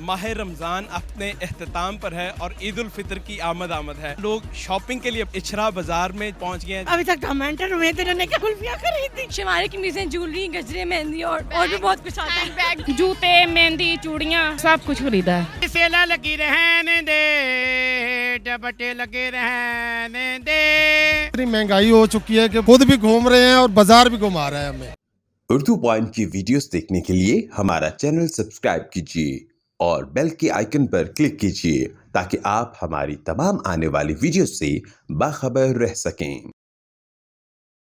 माह रमज़ान अपने अख्ताम पर है और ईद उल फितर की आमद है। लोग शॉपिंग के लिए इचरा बाजार में पहुंच गए हैं। अभी तक हम एंटर हुए थे, इन्होंने क्या कुल्फियाँ खरीदी। शिमारे की मीज़ें, ज्वेलरी, गजरे, मेहंदी और भी बहुत कुछ आता है। बैग, जूते, मेहंदी, चूड़ियाँ, सब कुछ खरीदा है। सेला लगी रहने दे, डबटे लगे रहने दे। इतनी महंगाई हो चुकी है कि खुद भी घूम रहे हैं और बाजार भी घुमा रहे हैं हमें। उर्दू पॉइंट की वीडियोस देखने के लिए हमारा चैनल सब्सक्राइब कीजिए और बेल के आइकन पर क्लिक कीजिए ताकि आप हमारी तमाम आने वाली वीडियोस से बाखबर रह सकें।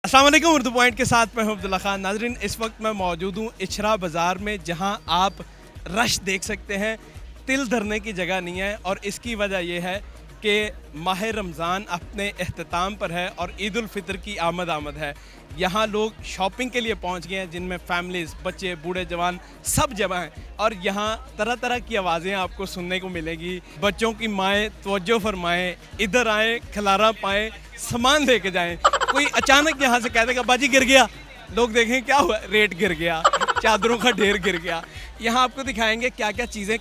अस्सलाम वालेकुम, उर्दू पॉइंट के साथ मैं हूं अब्दुल्ला खान। नाजरीन, इस वक्त मैं मौजूद हूं इचरा बाज़ार में, जहां आप रश देख सकते हैं। तिल धरने की जगह नहीं है और इसकी वजह यह है कि माह रमज़ान अपने अख्ताम पर है और ईद उल फितर की आमद है। यहाँ लोग शॉपिंग के लिए पहुँच गए हैं, जिनमें फैमिलीज़, बच्चे, बूढ़े, जवान सब जमा हैं। और यहाँ तरह तरह की आवाज़ें आपको सुनने को मिलेगी। बच्चों की माएँ तवज्जो फरमाएँ, इधर आएँ, खलारा पाएँ, सामान लेके जाएँ। कोई अचानक यहाँ से कह देगा बाजी गिर गया, लोग देखें क्या हुआ, रेट गिर गया, चादरों का ढेर गिर गया। यहाँ आपको दिखाएंगे क्या क्या चीज़ें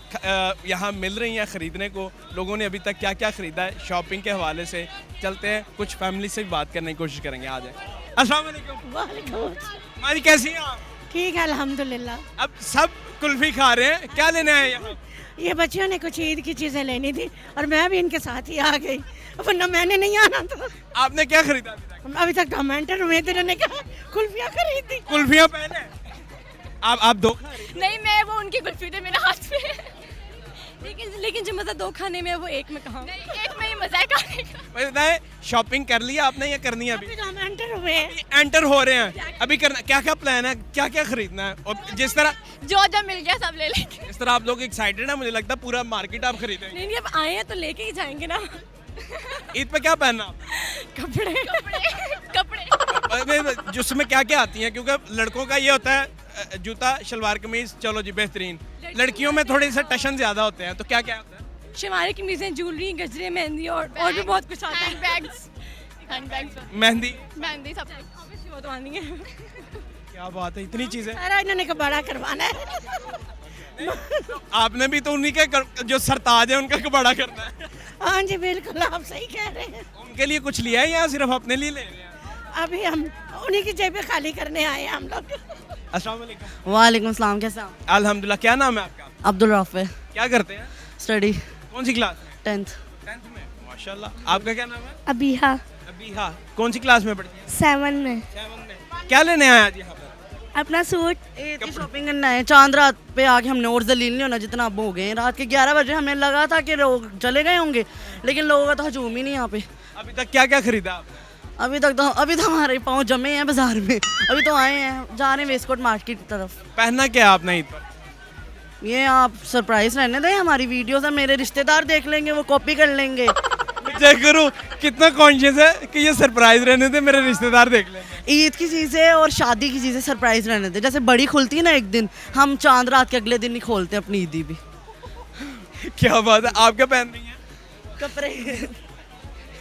यहाँ मिल रही हैं ख़रीदने को, लोगों ने अभी तक क्या क्या ख़रीदा है शॉपिंग के हवाले से। चलते हैं, कुछ फैमिली से भी बात करने की कोशिश करेंगे। आ जाए। अस्सलाम वालेकुम। वालेकुम। मारी कैसी हैं आप? ठीक है अल्हम्दुलिल्लाह। अब सब कुल्फ़ी खा रहे हैं, क्या लेने आए यहाँ? ये बच्चियों ने कुछ ईद की चीज़ें लेनी थी और मैं भी इनके साथ ही आ गई, वरना मैंने नहीं आना था। आपने क्या खरीदा अभी तक हम एंटर हुए थे, इन्होंने क्या कुल्फियाँ खरीदी। कुल्फियाँ पहले आप दो खा रही हैं? नहीं, मैं वो उनकी कुल्फी थे मेरे हाथ में। लेकिन जो मज़ा दो खाने में है वो एक में कहाँ। एक में ही मजा है खाने का। मुझे बताएं, शॉपिंग कर लिया आपने या करनी है अभी? अभी तो हम एंटर हुए हैं। एंटर हो रहे हैं, अभी करना क्या क्या प्लान है, क्या क्या खरीदना है? और जिस तरह जो मिल गया सब ले लेंगे। इस तरह आप लोग एक्साइटेड है, मुझे लगता है पूरा मार्केट आप खरीदेंगे। नहीं, अब आए हैं तो लेके ही जाएंगे ना। ईद पे क्या पहनना आप? कपड़े जिसमें क्या क्या आती हैं, क्योंकि लड़कों का ये होता है जूता, शलवार कमीज, चलो जी बेहतरीन। लड़कियों में थोड़े से टशन ज्यादा होते हैं, तो क्या क्या होता है? शिमारे की मीज़ें, ज्वेलरी, गजरे, मेहंदी और भी बहुत कुछ आता है। हैंडबैग्स, मेहंदी मेहंदी, सब Obviously वो तो आनी है। क्या बात है, इतनी चीजें। सारा इन्होंने का बड़ा करवाना है। आपने भी तो उन्हीं के जो सरताज है उनका कबाड़ा करना है। हाँ जी बिल्कुल, आप सही कह रहे हैं। उनके लिए कुछ लिया है या सिर्फ अपने लिए ले रहे हैं? अभी हम उन्हीं की जेबें खाली करने आए हैं हम लोग। अस्सलाम वालेकुम। वालेकुम सलाम, कैसे आप? अल्हम्दुलिल्लाह। क्या नाम है आपका? अब्दुल राफे। क्या करते हैं? स्टडी कौन सी क्लास? 10th। 10th में, माशाल्लाह। आपका क्या नाम है? अबीहा अबीहा। कौन सी क्लास में पढ़ती हैं? 7 में। 7 में। क्या लेने आए आज यहाँ पर? अपना सूट। ईद की शॉपिंग करना है। चांद रात पे आके हमने और जलील नहीं होना, जितना अब हो गए हैं। रात के 11 बजे हमें लगा था कि लोग चले गए होंगे, लेकिन लोगों का तो हजूम ही नहीं यहाँ पे। अभी तक क्या क्या खरीदा आपने? अभी तो हमारे पाँव जमे हैं बाजार में। अभी तो आए हैं, जा रहे हैं वेस्टकोट मार्केट की तरफ। पहनना क्या है आपने ईद पर? ये आप सरप्राइज रहने दें, हमारी वीडियोस है, मेरे रिश्तेदार देख लेंगे, वो कॉपी कर लेंगे। चेक करो कितना कॉन्शियस है कि ये सरप्राइज रहने दे, मेरे रिश्तेदार देख लेंगे। ईद की चीज़ें और शादी की चीज़ें सरप्राइज रहने दें। जैसे बड़ी खुलती है ना एक दिन, हम चांद रात के अगले दिन ही खोलते हैं अपनी ईदी भी। क्या बात है, आप क्या पहन रही हैं? कपड़े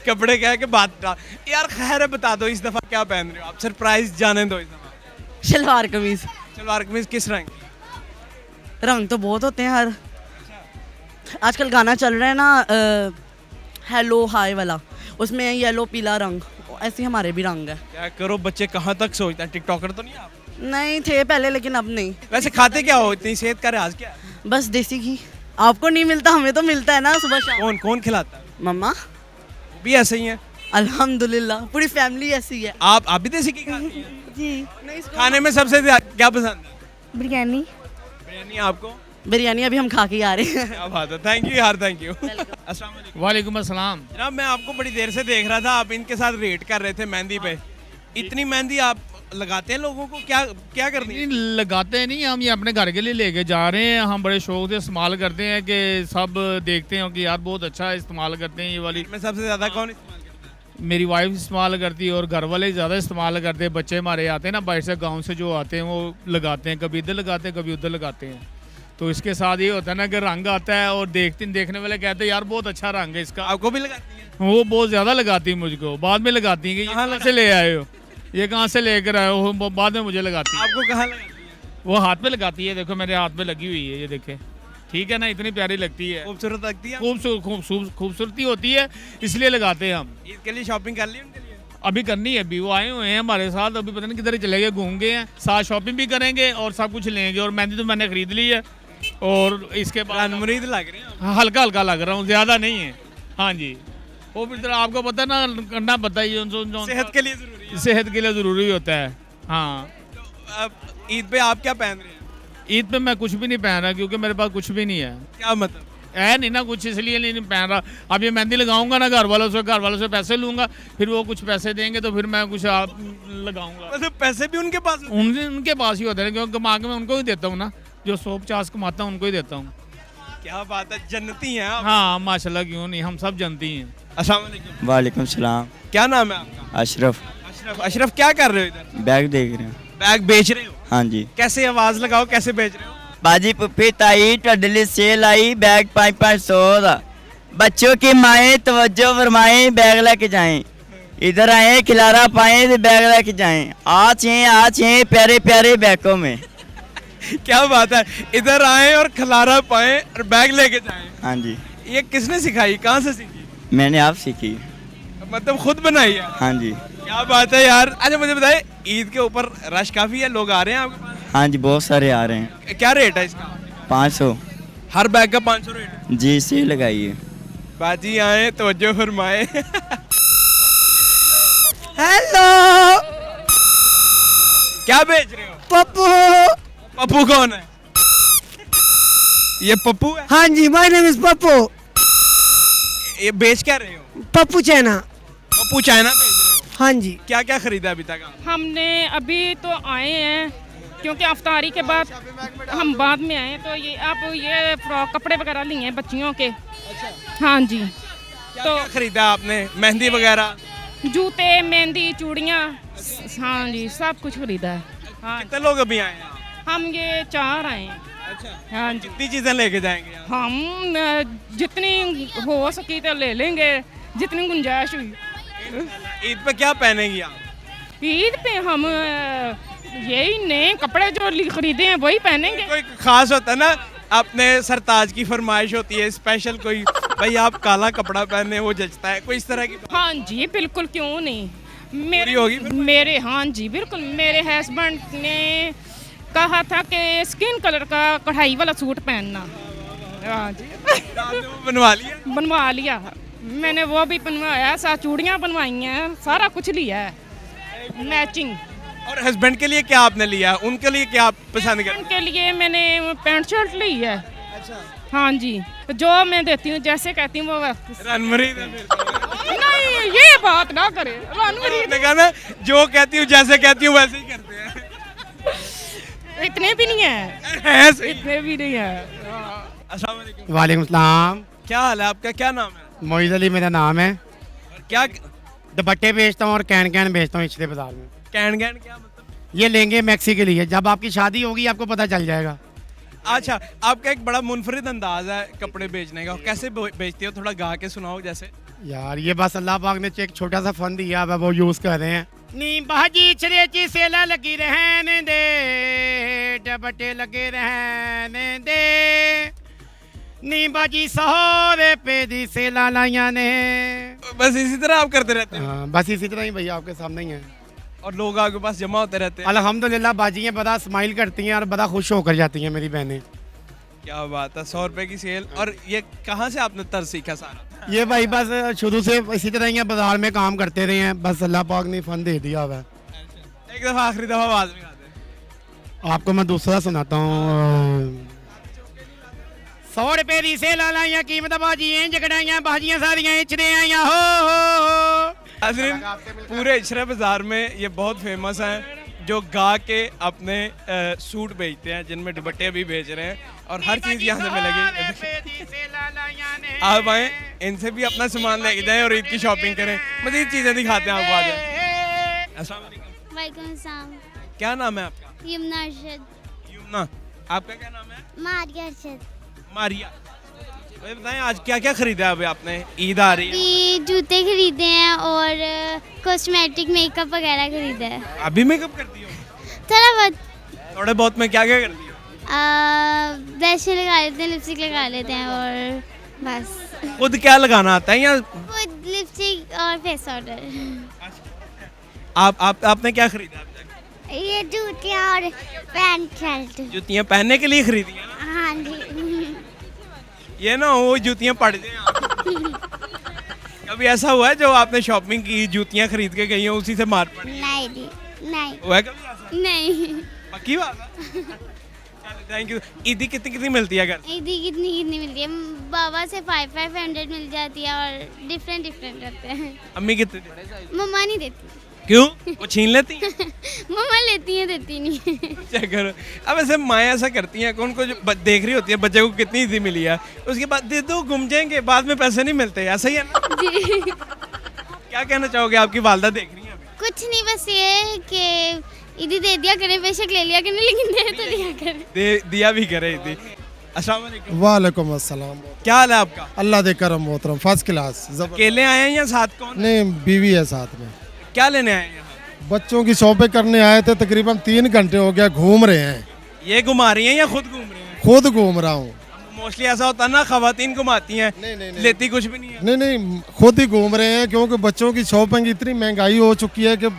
कपड़े क्या है कि बात यार खैर है, बता दो इस दफा क्या पहन रहे हो आप? सरप्राइज जाने दो इस दफा। शलवार कमीज। सलवार कमीज किस रंग की? रंग तो बहुत होते हैं हर। आजकल गाना चल रहा है ना हेलो हाय वाला, उसमें येलो पीला रंग, ऐसे हमारे भी रंग है। क्या करो, बच्चे कहाँ तक सोचते हैं? टिकटॉकर तो नहीं आप? नहीं थे पहले, लेकिन अब नहीं। वैसे खाते क्या हो, इतनी सेहत का राज क्या है? बस देसी घी। आपको नहीं मिलता, हमें तो मिलता है ना सुबह शाम। कौन कौन खिलाता है? मम्मा। वो भी ऐसे ही है? अल्हम्दुलिल्लाह, पूरी फैमिली ऐसी है। आप भी देसी घी खाती हैं? जी। खाने में सबसे क्या पसंद है? बिरयानी। बिरयानी। आपको? बिरयानी अभी हम खा के आ रहे हैं। क्या बात है, थैंक यू यार, थैंक यू। अस्सलाम वालेकुम। वालेकुम अस्सलाम। जनाब, मैं आपको बड़ी देर से देख रहा था, आप इनके साथ रेट कर रहे थे मेहंदी पे। इतनी मेहंदी आप लगाते हैं लोगों को, क्या क्या करनी है? नहीं लगाते नहीं, हम ये अपने घर के लिए लेके जा रहे हैं। हम बड़े शौक से इस्तेमाल करते हैं कि सब देखते हैं कि यार बहुत अच्छा इस्तेमाल करते हैं ये वाली। मैं सबसे ज्यादा कौन इस्तेमाल करता है? मेरी वाइफ इस्तेमाल करती है और घर वाले ज़्यादा इस्तेमाल करते हैं। बच्चे हमारे आते हैं ना बाहर से, गाँव से जो आते हैं, वो लगाते हैं, कभी इधर लगाते हैं कभी उधर लगाते हैं। तो इसके साथ ये होता है ना कि रंग आता है और देखने वाले कहते हैं यार बहुत अच्छा रंग है इसका। आपको भी लगाती है? वो बहुत ज़्यादा लगाती है मुझको, बाद में लगाती है कि ये कहाँ से ले आए हो, ये कहाँ से लेकर आए हो, बाद में मुझे लगाती है। आपको कहाँ लगाती है? वो हाथ पे लगाती है, देखो मेरे हाथ पे लगी हुई है, ये देखे। ठीक है ना, इतनी प्यारी लगती है, खूबसूरत लगती है। खूबसूरती होती है, इसलिए लगाते हैं हम। ईद के लिए शॉपिंग कर ली उनके लिए? अभी करनी है, अभी वो आए हुए हैं हमारे साथ, अभी पता नहीं किधर चले गए, घूम गए हैं, साथ शॉपिंग भी करेंगे और सब कुछ लेंगे। और मेहंदी तो मैंने खरीद ली है और इसके बाद मुरीद लग रहे हैं। हल्का हल्का लग रहा हूँ, ज़्यादा नहीं है। हाँ जी, वो फिर आपको पता है ना, करना पता ही है, सेहत के लिए जरूरी है। सेहत के लिए ज़रूरी होता है। हाँ, तो अब ईद पे आप क्या पहन रहे हैं? ईद पे मैं कुछ भी नहीं पहन रहा क्योंकि मेरे पास कुछ भी नहीं है। क्या मतलब? है नहीं ना कुछ, इसलिए नहीं पहन रहा। अब ये मेहंदी लगाऊंगा ना घर वालों से पैसे लूंगा, फिर वो कुछ पैसे देंगे तो फिर मैं कुछ आप लगाऊंगा। मतलब पैसे भी उनके पास? उनके पास ही होते हैं, क्योंकि कमा के मैं उनको ही देता हूँ ना, जो 150 कमाता हूँ उनको ही देता हूँ। क्या बात है, जन्नती हैं आप। हाँ माशाल्लाह, क्यों नहीं, हम सब जानती हैं। अस्सलाम वालेकुम। वालेकुम सलाम। क्या नाम है आपका? अशरफ। अशरफ क्या कर रहे हो इधर? बैग देख रहे हैं। बैग बेच रहे हो? हाँ जी। कैसे, आवाज लगाओ, कैसे बेच रहे हो? बाजी पुप्पी ताई टडली सेल आई, बैग 500 दा। बच्चों की माएँ तवज्जो फरमाएं, बैग लेके जाएं। इधर आए खिलारा पाएं तो बैग लेके जाएं। आज हैं प्यारे प्यारे बैगों में। क्या बात है, इधर आए और खिलारा पाए और बैग लेके जाएं। हाँ जी। ये किसने सिखाई, कहाँ से सीखी? मैंने आप सीखी। मतलब खुद बनाई है? हाँ जी। क्या बात है यार। अच्छा मुझे बताए, ईद के ऊपर रश काफी है, लोग आ रहे हैं आपके पास? हाँ जी, बहुत सारे आ रहे हैं। क्या रेट है इसका? 500। हर बैग का 500 रेट है? जी, से लगाइए। बाजी आए तवज्जो फरमाए। हेलो, क्या बेच रहे हो? पप्पू। पप्पू कौन है? ये पप्पू है? हाँ जी, माय नेम इज पप्पू। ये बेच क्या रहे हो? पप्पू चाइना। पप्पू चाइना बेच रहे हो? हाँ जी। क्या क्या खरीदा अभी तक आपने? हमने अभी तो आए हैं क्योंकि अफ्तारी के बाद हम बाद में आए, तो ये आप ये फ्रॉक कपड़े वगैरह लिए हैं बच्चियों के। हाँ जी। तो क्या खरीदा आपने? मेहंदी वगैरह? जूते, मेहंदी, चूड़ियाँ, हाँ जी, सब कुछ खरीदा है। हाँ, कितने लोग अभी आए हैं? हम ये 4 आए हैं। अच्छा, हाँ जी। कितनी चीजें लेके जाएंगे आप? हम जितनी हो सकी तो ले लेंगे, जितनी गुंजाइश हुई। ईद पे क्या पहनेंगी आप? ईद पे हम यही नए कपड़े जो खरीदे हैं वही पहनेंगे। कोई खास होता है ना, अपने सरताज की फरमाइश होती है स्पेशल कोई, भाई आप काला कपड़ा पहने वो जचता है, कोई इस तरह की? हाँ जी बिल्कुल, क्यों नहीं। पूरी होगी फिर? मेरे हाँ जी बिल्कुल, मेरे हस्बैंड ने कहा था कि स्किन कलर का कढ़ाई वाला सूट पहनना। हाँ जी। बनवा लिया? बनवा लिया, मैंने वो भी बनवाया, साथ चूड़ियाँ बनवाई हैं, सारा कुछ लिया है मैचिंग। और हस्बैंड के लिए क्या आपने लिया? उनके लिए क्या आप पसंद करते? उनके लिए मैंने पैंट शर्ट ली है। अच्छा, हाँ जी, जो मैं देती हूँ जैसे कहती हूँ वो रनमरीद है फिर। नहीं, ये बात ना करे। आपने कहा ना, जो कहती हूँ जैसे कहती हूँ वैसे ही करते हैं। इतने भी नहीं है, है सही। इतने भी नहीं है। अस्सलाम वालेकुम। वालेकुम सलाम। क्या हाल है आपका, क्या नाम है? मोइज अली मेरा नाम है। और क्या दुपट्टे बेचता हूँ और कैन कैन बेचता हूँ इचले बाजार में। कैन कैन क्या मतलब? ये लेंगे मैक्सी के लिए, जब आपकी शादी होगी आपको पता चल जाएगा। अच्छा, आपका एक बड़ा मुनफरिद अंदाज है कपड़े बेचने का, कैसे बेचते हो? थोड़ा गा के सुनाओ जैसे। यार ये बस अल्लाह पाक ने एक छोटा सा फन दिया है, वो यूज कर रहे हैं। नी बाजी छरेची सेला लगी रहने दे, दुपट्टे लगे रहने दे, नी बाजी सहोरे पे दी सेला लाइया ने। बस इसी तरह आप करते रहते हो? हाँ, बस इसी तरह ही भैया आपके सामने ही है। और लोग आपके पास जमा होते रहते हैं? अल्हम्दुलिल्लाह बाजियाँ बड़ा स्माइल करती हैं और बड़ा खुश होकर जाती हैं मेरी बहनें। क्या बात है, 100 रुपए की सेल। और ये कहाँ से आपने तर्ज सीखा सारा? ये भाई बस शुरू से इसी तरह ही बाजार में काम करते रहे हैं, बस अल्लाह पाक ने फन दे दिया हुआ है। एक दफा आखिरी दफा आवाज में गा दे। आपको मैं दूसरा सुनाता हूँ। 100 रुपए दी सेल लाइया कीमत बाजियाँ जगड़ाइयाँ बाजियाँ सारियाँ इचरे आइया हो। नाज़रीन, पूरे इशरा बाजार में ये बहुत फेमस हैं जो गा के अपने सूट बेचते हैं, जिनमें दुपट्टे भी बेच रहे हैं और हर चीज़ यहाँ से मिलेगी। आप आए, इनसे भी अपना सामान लेके जाएं और ईद की शॉपिंग करें। मज़ीद चीज़ें दिखाते हैं आपको आज। अस्सलाम वालेकुम। वालेकुम सलाम। क्या नाम है आपका? यमुना अरशद। यमुना। आपका क्या नाम है? मारिया अरशद। मारिया। मुझे बताएं आज क्या क्या खरीदा है अभी आपने? ईद आ रही है। अभी जूते खरीदे हैं और कॉस्मेटिक मेकअप वगैरह खरीदा है। अभी मेकअप करती हो? थोड़ा बहुत। थोड़े बहुत में क्या क्या करती हो? ब्रश लगा लेते हैं, लिपस्टिक लगा लेते हैं और बस। खुद क्या लगाना आता है या खुद लिपस्टिक और फेस पाउडर। आपने क्या खरीदा अभी तक? ये जूतियाँ और पैंट शर्ट। जूतियाँ पहनने के लिए खरीदी है ना? हाँ जी। ये ना हो जूतियाँ पड़ जाए। कभी ऐसा हुआ है जो आपने शॉपिंग की, जूतियाँ खरीद के गई हो, उसी से मार पड़ी? नहीं जी, नहीं हुआ है कभी ऐसा? नहीं। पक्की बात है? Thank you. ईदी कितनी कितनी मिलती है घर? ईदी कितनी मिलती है? बाबा से 500 मिल जाती है और डिफरेंट करते हैं। अम्मी कितनी देती? मम्मा नहीं देती। क्यों? वो छीन लेती हैं? मम्मा लेती हैं, देती नहीं। चेक करो। अब ऐसे माएँ ऐसा करती हैं कि उनको जो देख रही होती है बच्चे को कितनी ईदी मिली है, उसके बाद दे दो, घूम जाएंगे, बाद में पैसे नहीं मिलते। ऐसा ही है ना? जी। क्या कहना चाहोगे? आपकी वालदा देख रही हैं अभी? कुछ नहीं, बस ये कि ईदी दे दिया करें, बेशक ले लिया करें, लेकिन दे तो दिया करें। दिया भी करे ईदी। अस्सलाम वालेकुम। वालेकुम अस्सलाम। क्या हाल है आपका? अल्लाह दे करम मोहतरम, फर्स्ट क्लास। अकेले आए हैं या साथ कौन? नहीं, बीवी है साथ में। क्या लेने आए हैं यहाँ? बच्चों की शॉपिंग करने आए थे, तकरीबन 3 घंटे हो गया, घूम रहे हैं। ये घुमा रही हैं या खुद घूम रहे हैं? खुद घूम रहा हूँ। मोस्टली ऐसा होता है ना, खवातीन घुमाती हैं, नहीं। लेती कुछ भी नहीं है। नहीं, खुद ही घूम रहे हैं, क्योंकि बच्चों की शॉपिंग इतनी महंगाई हो चुकी है कि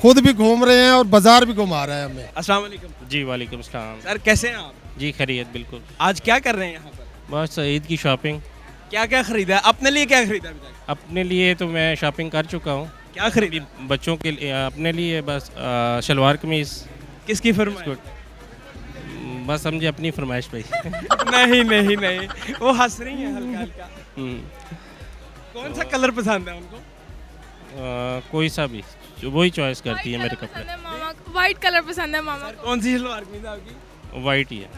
खुद भी घूम रहे हैं और बाजार भी घुमा रहे हैं हमें। अस्सलाम वालेकुम। जी वालेकुम सलाम। सर कैसे हैं आप? जी खैरियत बिल्कुल। आज क्या कर रहे हैं यहाँ पर? बस ईद की शॉपिंग। क्या क्या खरीदा है? अपने लिए क्या खरीदा अभी तक? अपने लिए तो मैं शॉपिंग कर चुका हूँ। क्या खरीदी? बच्चों के लिए, अपने लिए बस शलवार कमीज। किसकी फरमाइश? बस समझे अपनी फरमाइश पे। नहीं, वो हंस रही हैं हल्का हल्का। कौन सा कलर पसंद है उनको? कोई सा भी, वही चॉइस करती है मेरे कपड़े। मामा वाइट कलर पसंद है मामा को। कौन सी सलवार कमीज है आपकी? वाइट ही है।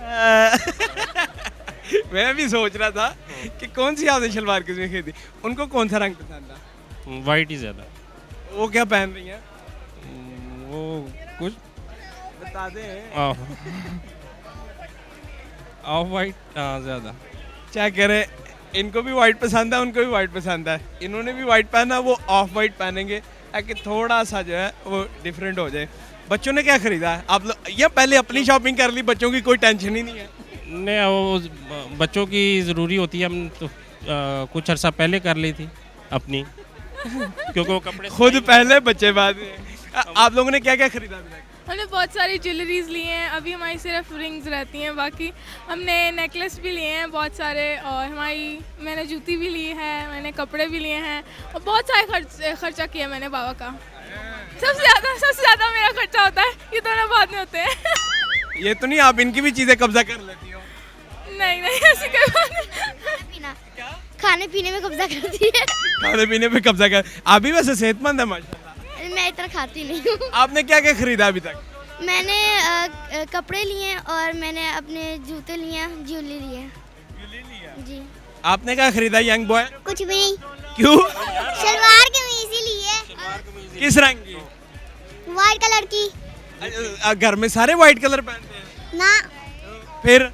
मैं भी सोच रहा था कि कौन सी आपने सलवार कमीज खरीदी। उनको कौन सा रंग पसंद था? वाइट ही ज़्यादा। वो क्या पहन रही हैं? वो कुछ बता दें। ऑफ वाइट ज़्यादा। क्या करें, इनको भी वाइट पसंद है, उनको भी वाइट पसंद है। इन्होंने भी वाइट पहना, वो ऑफ वाइट पहनेंगे ताकि थोड़ा सा जो है वो डिफरेंट हो जाए। बच्चों ने क्या खरीदा है? आप लोग या पहले अपनी शॉपिंग कर ली, बच्चों की कोई टेंशन ही नहीं है? नहीं, वो बच्चों की ज़रूरी होती है, हम तो कुछ अर्सा पहले कर ली थी अपनी, क्योंकि वो कपड़े खुद पहले बच्चे बाद में। आप लोगों ने क्या क्या खरीदा अभी तक? हमने बहुत सारी ज्वेलरीज ली हैं, अभी हमारी सिर्फ रिंग्स रहती हैं, बाकी हमने नेकलेस भी लिए हैं बहुत सारे, और मैंने जूती भी ली है, मैंने कपड़े भी लिए हैं, और बहुत सारे खर्चा किया मैंने बाबा का। सबसे ज़्यादा मेरा खर्चा होता है, ये दोनों बाद में होते हैं। ये तो नहीं आप इनकी भी चीज़ें कब्जा कर लेती हो? नहीं, ऐसी कोई बात नहीं। खाने पीने में कब्जा करती है। खाने पीने पे कब्जा कर। आप भी वैसे सेहतमंद है माशाल्लाह। मैं इतना खाती नहीं हूँ। आपने क्या क्या खरीदा अभी तक? मैंने कपड़े लिए और मैंने अपने जूते लिए, ज्वेलरी लिए जी। आपने क्या खरीदा यंग बॉय? कुछ भी नहीं। क्यों? सलवार कमीज ही ली है। किस रंग की? वाइट कलर की। घर में सारे वाइट कलर पहनते हैं ना। फिर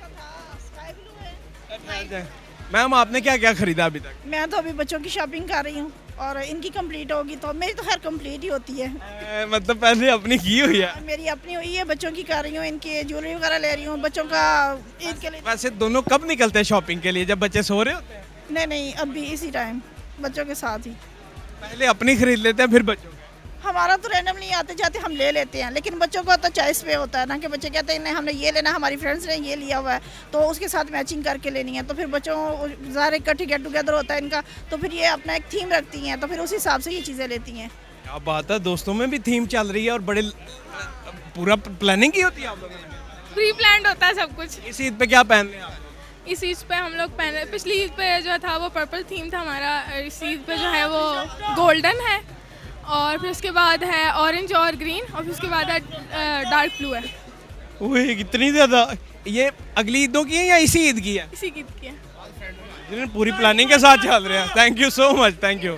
मैम आपने क्या क्या खरीदा अभी तक? मैं तो अभी बच्चों की शॉपिंग कर रही हूँ और इनकी कंप्लीट होगी तो मेरी तो खैर कंप्लीट ही होती है। मतलब पहले अपनी की हुई है? मेरी अपनी हुई है, बच्चों की कर रही हूँ, इनकी ज्वेलरी वगैरह ले रही हूँ बच्चों का ईद के लिए। वैसे दोनों कब निकलते हैं शॉपिंग के लिए? जब बच्चे सो रहे होते हैं? नहीं, अभी इसी टाइम बच्चों के साथ ही। पहले अपनी खरीद लेते हैं फिर बच्चों की? हमारा तो रैंडमली आते जाते हम ले लेते हैं, लेकिन बच्चों को तो चॉइस पे होता है ना, कि बच्चे कहते हैं नहीं हमने ये लेना, हमारी फ्रेंड्स ने ये लिया हुआ है तो उसके साथ मैचिंग करके लेनी है, तो फिर बच्चों ज़ाहिर इकट्ठी गेट टुगेदर होता है इनका, तो फिर ये अपना एक थीम रखती हैं, तो फिर उस हिसाब से ये चीज़ें लेती हैं। क्या बात है, दोस्तों में भी थीम चल रही है और बड़े पूरा प्लानिंग की होती है आप लोगों ने? प्री प्लान्ड होता है सब कुछ। इस ईद पे क्या पहन रहे हैं आप? इस ईद पे हम लोग पहने, पिछली ईद पे जो था वो पर्पल थीम था हमारा, इस ईद पे जो है वो गोल्डन है, और फिर उसके बाद है ऑरेंज और ग्रीन, और फिर उसके बाद है डार्क ब्लू है। ओए इतनी ज़्यादा! ये अगली ईदों की है या इसी ईद की है? इसी ईद की है। पूरी प्लानिंग के साथ चल रहे हैं। Thank you so much, thank you.